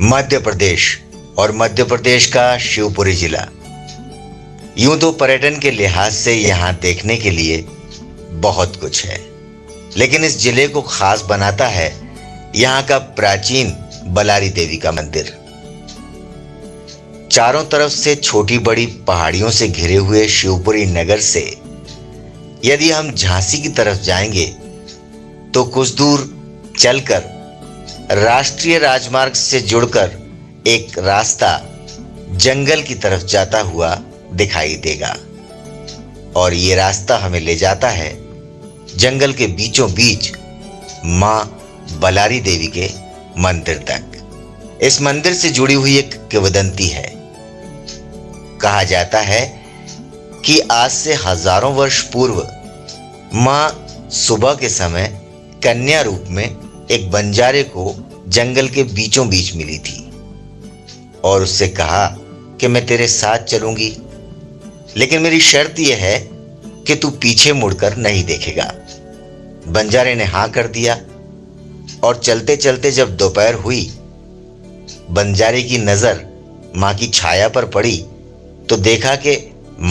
मध्य प्रदेश और मध्य प्रदेश का शिवपुरी जिला। यूं तो पर्यटन के लिहाज से यहाँ देखने के लिए बहुत कुछ है, लेकिन इस जिले को खास बनाता है यहाँ का प्राचीन बलारी देवी का मंदिर। चारों तरफ से छोटी बड़ी पहाड़ियों से घिरे हुए शिवपुरी नगर से यदि हम झांसी की तरफ जाएंगे तो कुछ दूर चलकर राष्ट्रीय राजमार्ग से जुड़कर एक रास्ता जंगल की तरफ जाता हुआ दिखाई देगा और ये रास्ता हमें ले जाता है जंगल के बीचों बीच मां बलारी देवी के मंदिर तक। इस मंदिर से जुड़ी हुई एक किंवदंती है। कहा जाता है कि आज से हजारों वर्ष पूर्व मां सुबह के समय कन्या रूप में एक बंजारे को जंगल के बीचों बीच मिली थी और उससे कहा कि मैं तेरे साथ चलूंगी, लेकिन मेरी शर्त यह है कि तू पीछे मुड़कर नहीं देखेगा। बंजारे ने हां कर दिया और चलते चलते जब दोपहर हुई, बंजारे की नजर मां की छाया पर पड़ी तो देखा कि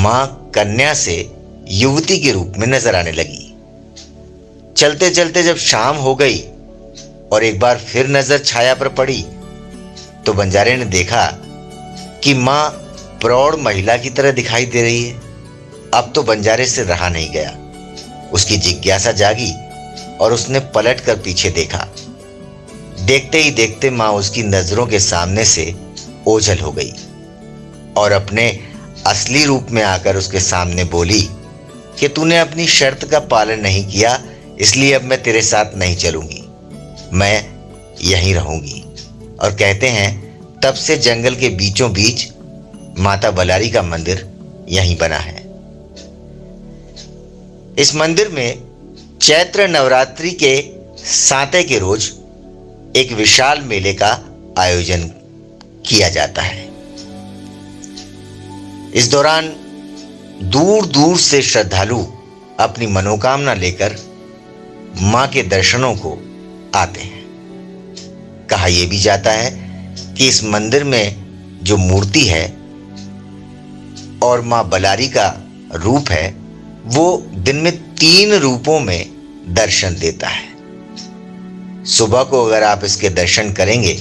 मां कन्या से युवती के रूप में नजर आने लगी। चलते चलते जब शाम हो गई और एक बार फिर नजर छाया पर पड़ी तो बंजारे ने देखा कि मां प्रौढ़ महिला की तरह दिखाई दे रही है। अब तो बंजारे से रहा नहीं गया, उसकी जिज्ञासा जागी और उसने पलट कर पीछे देखा। देखते ही देखते मां उसकी नजरों के सामने से ओझल हो गई और अपने असली रूप में आकर उसके सामने बोली कि तूने अपनी शर्त का पालन नहीं किया, इसलिए अब मैं तेरे साथ नहीं चलूंगी, मैं यहीं रहूंगी। और कहते हैं तब से जंगल के बीचों बीच माता बलारी का मंदिर यहीं बना है। इस मंदिर में चैत्र नवरात्रि के 7वें के रोज एक विशाल मेले का आयोजन किया जाता है। इस दौरान दूर दूर से श्रद्धालु अपनी मनोकामना लेकर मां के दर्शनों को आते हैं। कहा यह भी जाता है कि इस मंदिर में जो मूर्ति है और मां बलारी का रूप है वो दिन में 3 रूपों में दर्शन देता है। सुबह को अगर आप इसके दर्शन करेंगे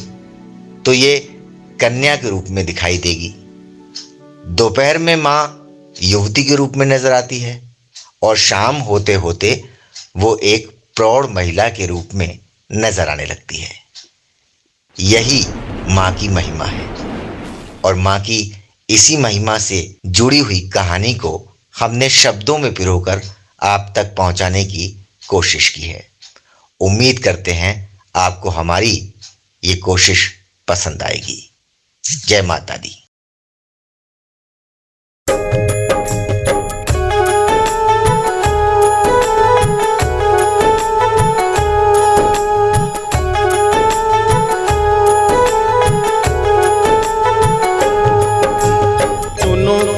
तो ये कन्या के रूप में दिखाई देगी, दोपहर में मां युवती के रूप में नजर आती है और शाम होते होते वो एक प्रौढ़ महिला के रूप में नजर आने लगती है। यही मां की महिमा है और मां की इसी महिमा से जुड़ी हुई कहानी को हमने शब्दों में पिरोकर आप तक पहुंचाने की कोशिश की है। उम्मीद करते हैं आपको हमारी ये कोशिश पसंद आएगी। जय माता दी।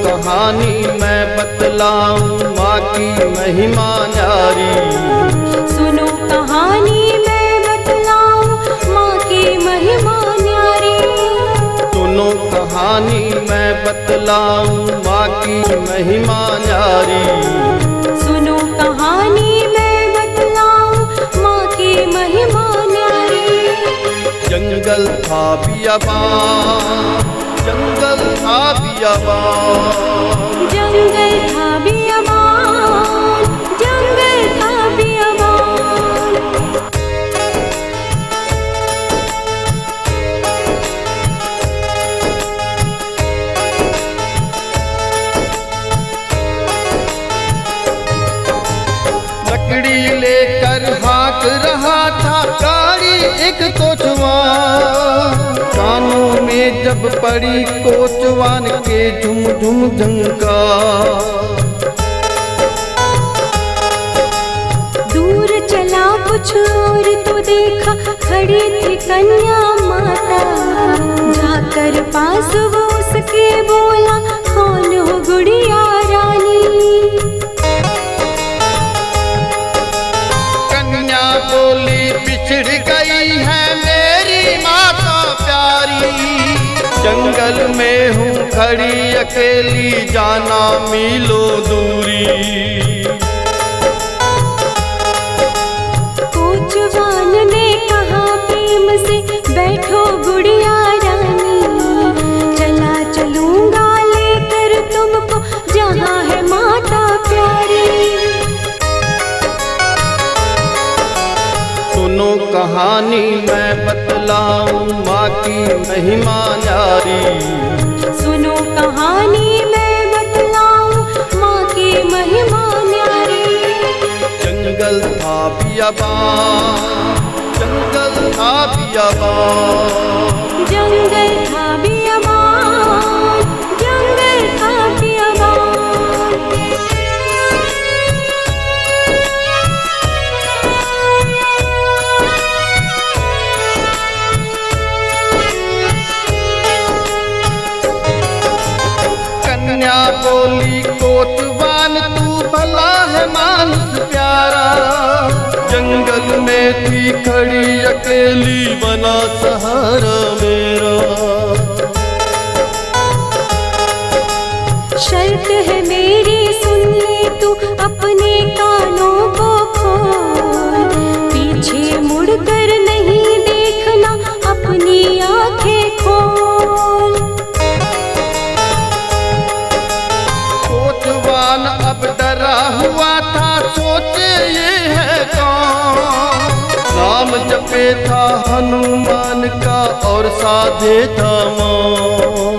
कहानी मैं बतलाऊं माँ की महिमा न्यारी। सुनो कहानी मैं बतलाऊं माँ की महिमा न्यारी। सुनो कहानी मैं बतलाऊं माँ की महिमा न्यारी। सुनो कहानी मैं बतलाऊं माँ की महिमा न्यारी। जंगल था बियाबान, जंगल था बियाबान, जंगल था बियाबान, जंगल था बियाबान। लकड़ी लेकर हाँक रहा था गाड़ी एक कोचवान। कानों में जब पड़ी कोचवान के झुम झुम झंकार। दूर चला कुछ और तो देखा खड़ी थी कन्या माता। जाकर पास वो उसके बोला कौन हो गुड़िया रानी। कन्या बोली बिछड़ गई है मेरी माता प्यारी। जंगल में हूँ खड़ी अकेली, जाना मीलों दूरी। कोचवान ने कहा प्रेम से, बैठो गुड़िया रानी, चला चलूंगा लेकर तुमको जहाँ है माता प्यारी। सुनो कहानी मैं बतलाऊं माँ की महिमा न्यारी। सुनो कहानी मैं बतलाऊं माँ की महिमा न्यारी। जंगल था बियाबान, जंगल था बियाबान, जंगल था बियाबान, जंगल था बियाबान। कन्या बोली कोतवान तू भला है मानुष प्यारा, जंगल में थी खड़ी अकेली, बना सहारा मेरा। शर्त है मेरी सुन ले तू अपने कानों को खोल, पीछे मुड़कर नहीं देखना अपनी आंखें खोल। कोतवान अब डरा हुआ था, सोचे ये है कौन, नाम जपे था हनुमान का और साधे था मौन।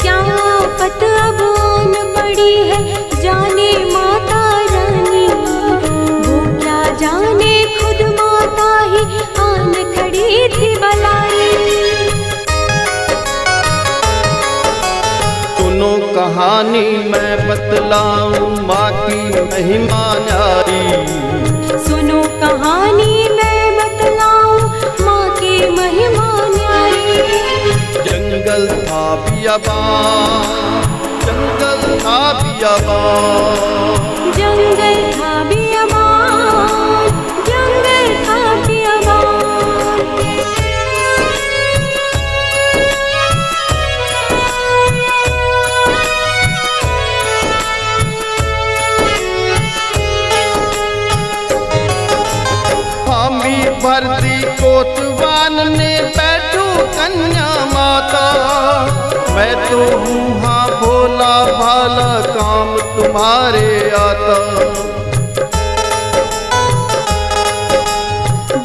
क्या आफत अब आन पड़ी है जाने माता रानी, वो क्या जाने खुद माता ही आन खड़ी थी बलाई। सुनो कहानी मैं बतलाऊं माँ की महिमा न्यारी। सुनो कहानी मैं बतलाऊं माँ की महिमा न्यारी। जंगल था बियाबान, जंगल था बियाबान, जंगल था बियाबान, जंगल था बियाबान। हामी भरती कोतवान ने, बैठो कन्या माता, मैं तो हूँ हाँ भोला भाला, काम तुम्हारे आता।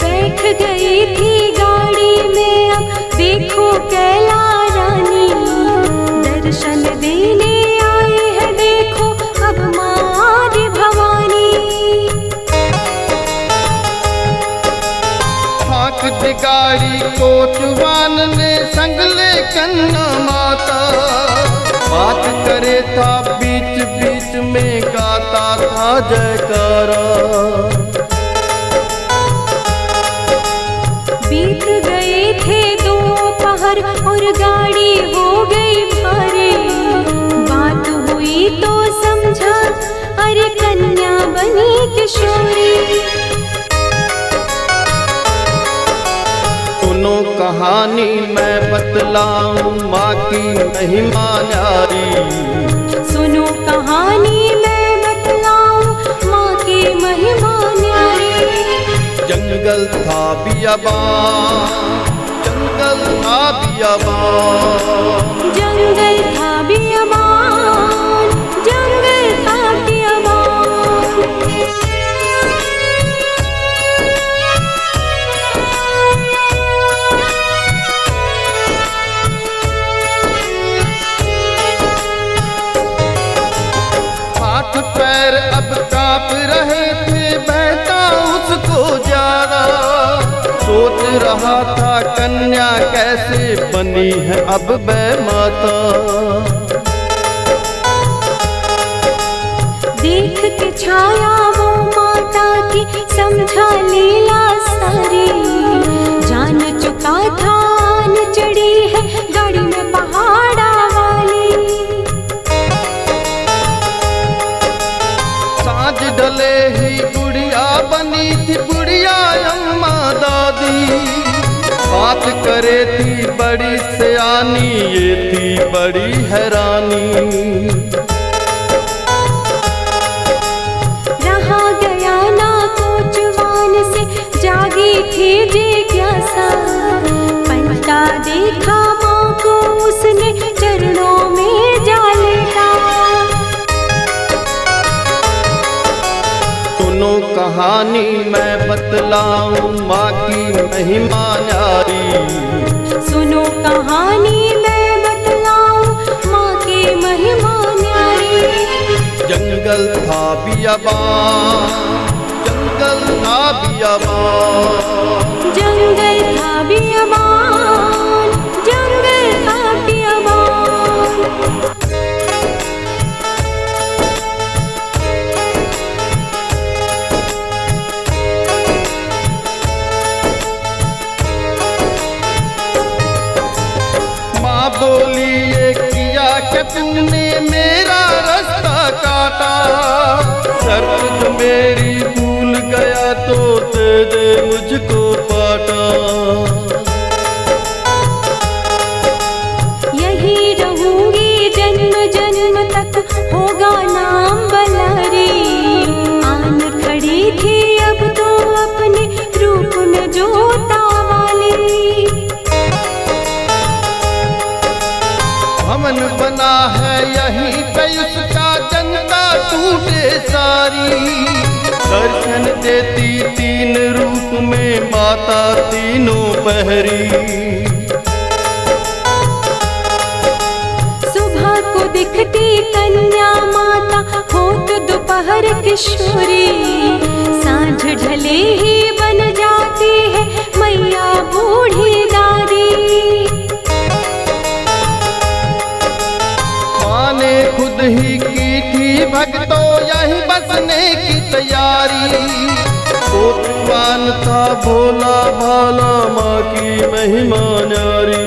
बैठ गई थी गाड़ी में अब देखो कैला रानी, दर्शन देने आई है देखो अब माँ आदि भवानी। हाँक दी गाड़ी कोतवान ने, संग ले कन्या माता, बात करे था बीच बीच में, गाता था जयकारा। बीत गए थे दोपहर और गाड़ी हो गई भारी, बात हुई तो समझा अरे कन्या बनी किशोरी। सुनो कहानी मैं बतलाऊं माँ की महिमा न्यारी। सुनो कहानी मैं बतलाऊं माँ की महिमा न्यारी। जंगल था बियाबान, जंगल था बियाबान, जंगल था बियाबान, जंगल था बियाबान। हाथ पैर अब कांप रहे थे, बहता उसको ज्यादा, सोच रहा था कन्या कैसे बनी है अब माता। देख के छाया वो माता की समझा लीला सारी, जान चुका था आन चढ़ी है गाड़ी में पहाड़ा वाली। साँझ डले ही गुड़िया बनी थी, गुड़िया अम्मा दादी, बात करे थी बड़ी सयानी, ये थी बड़ी हैरानी। रहा गया ना कोचवान से, जागी थी जिज्ञासा। पलटा देखा माँ को उसने, चरणों में जा लेटा। सुनो कहानी मैं बतलाऊं, माँ की महिमा न्यारी। सुनो कहानी मैं बतलाऊं, माँ की महिमा न्यारी। जंगल था बियाबान, जंगल था बियाबान, जंगल था बियाबान, जंगल था बियाबान। माँ बोली ये किया कि तूने मेरा रास्ता काटा। शर्त जो मेरी भूल गया तो दे दे मुझको पाटा। यही रहूंगी जन्म जन्म तक, होगा नाम बलारी। आन खड़ी थी अब तो अपने रूप में जोता वाली। भवन बना है यहीं पे उसका, जनता टूटे सारी। दर्शन देती तीन रूप में माता तीनों पहरी। सुबह को दिखती कन्या माता, होत दोपहर किशोरी। सांझ ढले ही बन जाती है मैया बूढ़ी दादी। माँ ने खुद ही की थी भक्तों यहीं बसने की तैयारी। कोतवान था भोला भाला, माँ की महिमा न्यारी।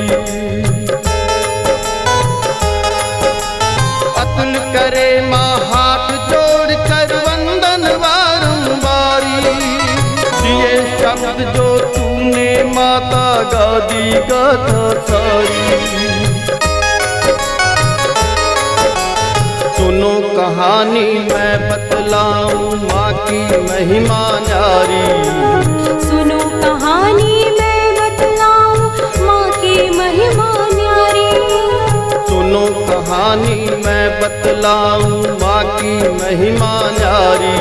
अतुल करे माँ हाथ जोड़ कर वंदन बारंबारी। दिए शब्द जो तूने माता, गादी गाथा सारी। सुनो कहानी मैं बतलाऊं, माँ की महिमा न्यारी। सुनो कहानी मैं बतलाऊं, माँ की महिमा न्यारी। सुनो कहानी मैं बतलाऊं, माँ की महिमा न्यारी।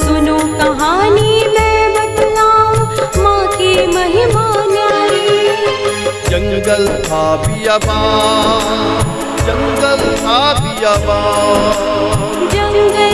सुनो कहानी मैं बतलाऊं, माँ की महिमा न्यारी। जंगल था बियाबान, जंगल था बियाबान, जंगल